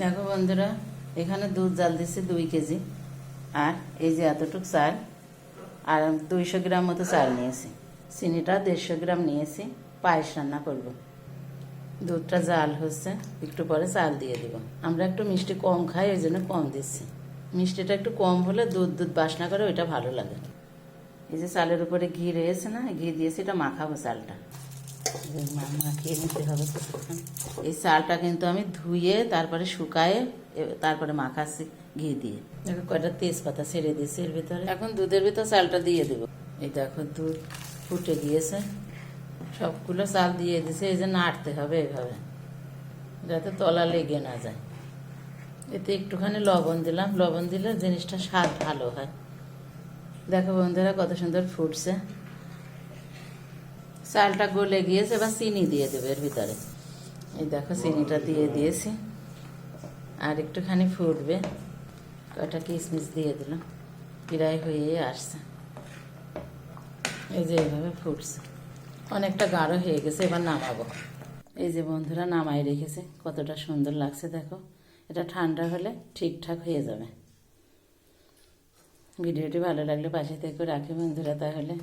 দেখো বন্ধুরা, এখানে দুধ জাল দিচ্ছি 2 কেজি। আর এই যে এতটুক চাল, আর 200 গ্রাম মতো চাল নিয়েছি। চিনিটা 150 গ্রাম নিয়েছি, পায়েস রান্না করব। দুধটা জাল হচ্ছে, একটু পরে চাল দিয়ে দিব। আমরা একটু মিষ্টি কম খাই, ওই জন্য কম দিচ্ছি। মিষ্টিটা একটু কম হলে দুধ দুধ বাসনা করে, ওইটা ভালো লাগে। এই যে চালের উপরে ঘি রয়েছে না, ঘি দিয়েছি, এটা মাখাবো চালটা। মাখিয়ে নিতে হবে কিছুক্ষণ। এই চালটা কিন্তু আমি ধুয়ে তারপরে শুকায়ে তারপরে মাখাচ্ছি ঘি দিয়ে। দেখো কয়টা তেজপাতা ছেড়ে দিয়েছি এর ভিতরে। এখন দুধের ভিতর চালটা দিয়ে দেবো। এই দেখো দুধ ফুটে গিয়েছে, সবগুলো চাল দিয়ে দিছে। এই যে নাড়তে হবে এভাবে, যাতে তলা লেগে না যায়। এতে একটুখানি লবণ দিলাম, লবণ দিলে জিনিসটা স্বাদ ভালো হয়। দেখো বন্ধুরা কত সুন্দর ফুটছে। চালটা গলে গিয়েছে, এবার চিনি দিয়ে দেবে এর ভিতরে। এই দেখো চিনিটা দিয়ে দিয়েছি, আর একটুখানি ফুটবে। কয়টা কিশমিশ দিয়ে দিলাম, প্রায় হয়ে আসছে। এই যে এইভাবে ফুটছে, অনেকটা গাঢ় হয়ে গেছে। এবার নামাবো। এই যে বন্ধুরা নামাই রেখেছে, কতটা সুন্দর লাগছে দেখো। এটা ঠান্ডা হলে ঠিকঠাক হয়ে যাবে। ভিডিওটি ভালো লাগলে পাশে থেকে রাখি বন্ধুরা তাহলে।